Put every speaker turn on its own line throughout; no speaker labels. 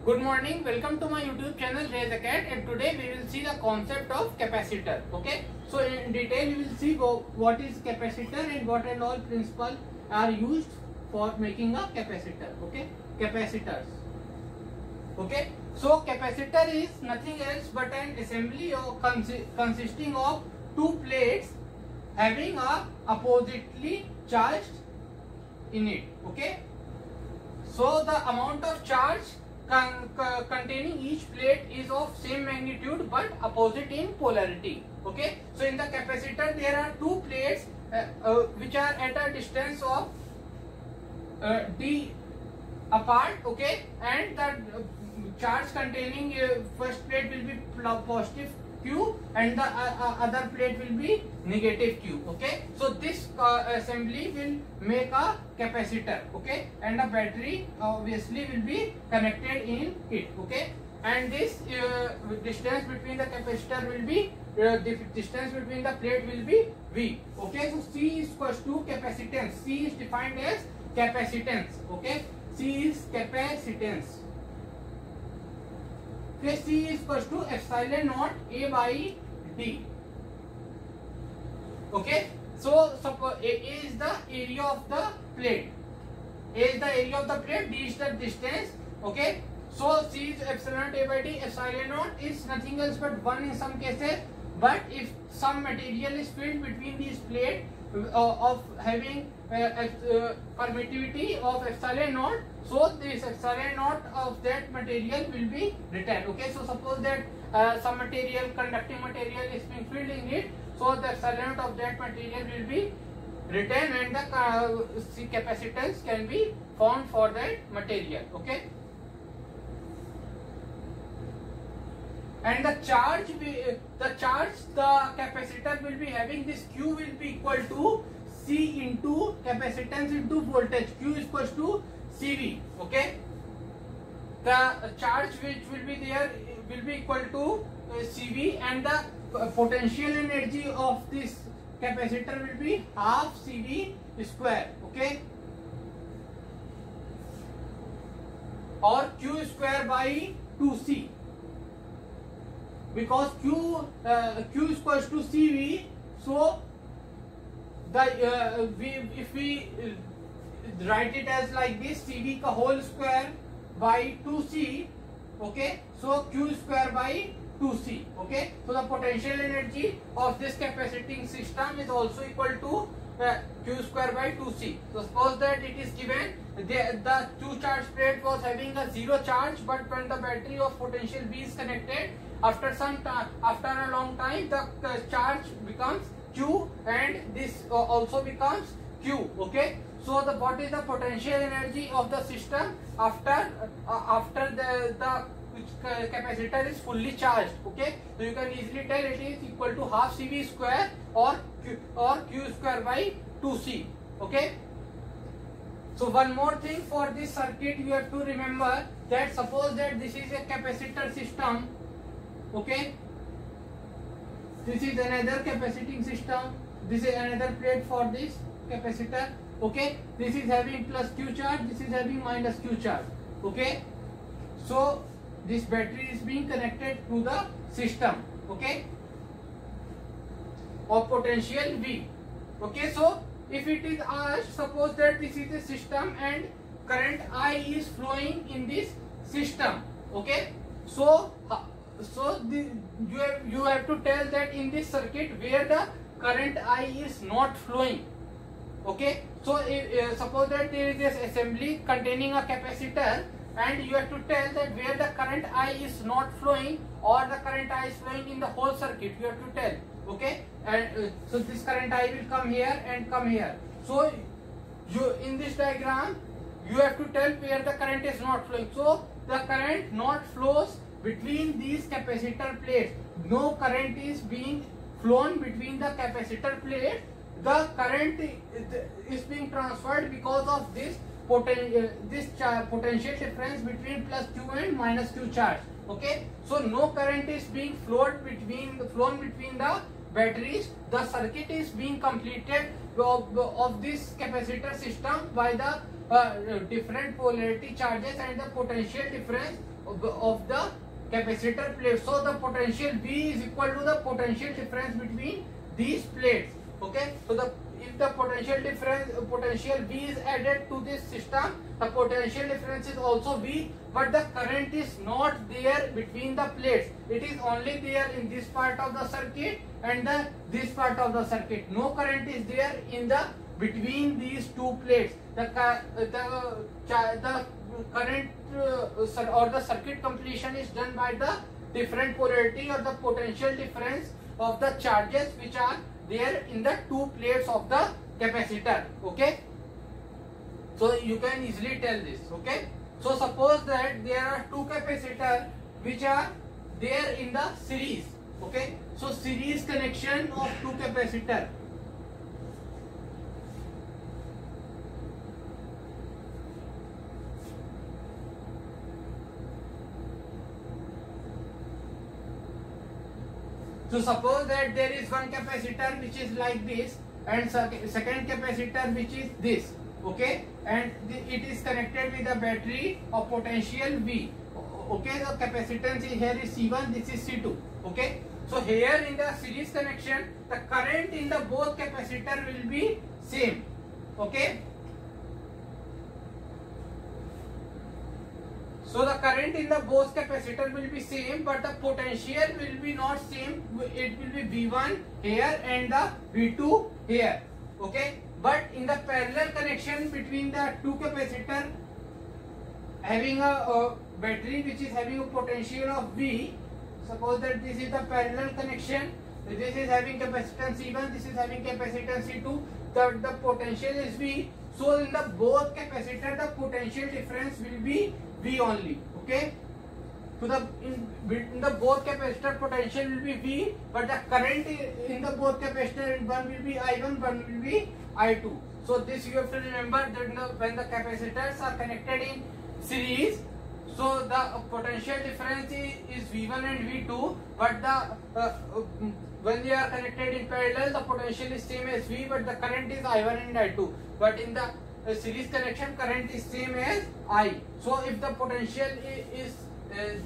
Good morning, welcome to my YouTube channel Jay the Cat, and today we will see the concept of capacitor. Okay, so in detail we will see what is capacitor and what and all principles are used for making a capacitor. Okay, capacitors. Okay, so capacitor is nothing else but an assembly consisting of two plates having a oppositely charged in it. Okay, so the amount of charge containing each plate is of same magnitude but opposite in polarity. Okay, so in the capacitor there are two plates which are at a distance of d apart. Okay, and the charge containing first plate will be positive q and the other plate will be negative q. Okay, so this assembly will make a capacitor. Okay, and a battery obviously will be connected in it. Okay, and this distance between the capacitor will be the distance between the plate will be v. Okay, so C is equals to capacitance. C is defined as capacitance. Okay, C is capacitance. Okay, C is equals to epsilon naught A by D. Okay, so suppose A is the area of the plate. A is the area of the plate, D is the distance. Okay, so C is epsilon naught A by D. Epsilon naught is nothing else but 1 in some cases, but if some material is filled between these plates of having permittivity of epsilon naught, so this epsilon naught of that material will be written. Okay, so suppose that some material, conducting material is being filled in it, so the epsilon naught of that material will be written and the capacitance can be found for that material. Okay, and the charge the capacitor will be having, this Q will be equal to C into capacitance into voltage. Q is equals to CV. Okay, the charge which will be there will be equal to CV, and the potential energy of this capacitor will be half CV square. Okay, or Q square by 2C, because Q is equals to CV. So the if we write it as like this, CV ka whole square by 2C. Okay, so Q square by 2C. Okay, so the potential energy of this capaciting system is also equal to Q square by 2C. So suppose that it is given the two charge plate was having a zero charge, but when the battery of potential V is connected, after some time, after a long time, the charge becomes Q and this also becomes Q. Okay, so what is the potential energy of the system after the capacitor is fully charged? Okay, so you can easily tell it is equal to half CV square or Q square by 2C. Okay, so one more thing for this circuit you have to remember, that suppose that this is a capacitor system. Okay, this is another capaciting system, this is another plate for this capacitor. Okay, this is having plus Q charge, this is having minus Q charge. Okay, so this battery is being connected to the system. Okay, of potential V. Okay, so if it is asked, suppose that this is a system and current I is flowing in this system. Okay, so you have to tell that in this circuit where the current I is not flowing. Okay, so suppose that there is this assembly containing a capacitor, and you have to tell that where the current I is not flowing or the current I is flowing in the whole circuit. You have to tell. Okay, and so this current I will come here and come here. So you in this diagram you have to tell where the current is not flowing. So the current not flows between these capacitor plates. No current is being flown between the capacitor plate. The current is being transferred because of this potential difference between plus Q and minus Q charge. Okay, so no current is being flown between the batteries. The circuit is being completed of this capacitor system by the different polarity charges and the potential difference of the capacitor plate. So the potential V is equal to the potential difference between these plates. Okay, so if the potential V is added to this system, the potential difference is also V, but the current is not there between the plates. It is only there in this part of the circuit and this part of the circuit. No current is there in the between these two plates. The current or the circuit completion is done by the different polarity or the potential difference of the charges which are there in the two plates of the capacitor. Okay, so you can easily tell this. Okay, so suppose that there are two capacitors which are there in the series. Okay, so series connection of two capacitor. So suppose that there is one capacitor which is like this and second capacitor which is this. Okay, and it is connected with a battery of potential V. Okay, the capacitance here is C1, this is C2. Okay, so here in the series connection, the current in the both capacitor will be same. Okay, so the current in the both capacitor will be same, but the potential will be not same. It will be V1 here and the V2 here. Okay, but in the parallel connection between the two capacitor having a battery which is having a potential of V, suppose that this is the parallel connection, this is having capacitance C1, this is having capacitance C2, the potential is V. So in the both capacitor the potential difference will be V only. Okay, so in the both capacitor potential will be V, but the current in the both capacitor, one will be I1, one will be I2. So this you have to remember that when the capacitors are connected in series, so the potential difference is V1 and V2, but when they are connected in parallel, the potential is same as V, but the current is I1 and I2. But in the series connection, current is same as I. So if the potential is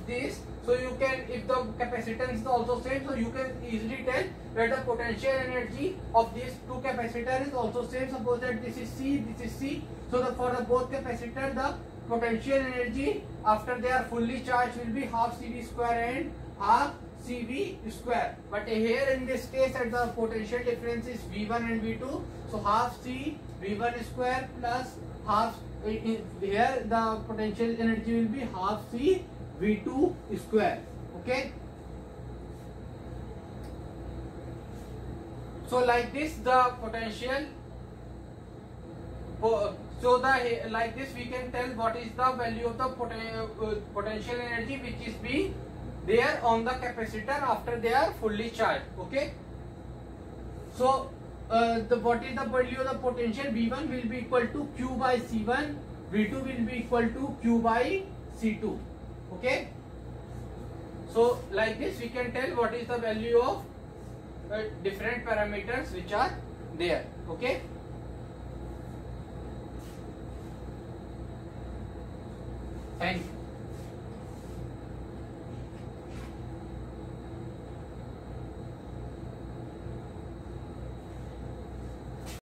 this, so you can, if the capacitance is also same, so you can easily tell that the potential energy of these two capacitors is also same. Suppose that this is C, this is C. So for the both capacitor, the potential energy after they are fully charged will be half CV square and half CV square. But here in this case, at the potential difference is V1 and V2, so half C V1 square plus half, here the potential energy will be half C V2 square. Okay, so like this the potential, so like this we can tell what is the value of the potential energy which is being there on the capacitor after they are fully charged. Okay, so what is the value of the potential? V1 will be equal to Q by C1, V2 will be equal to Q by C2. Okay, so like this we can tell what is the value of different parameters which are there. Okay, thank you.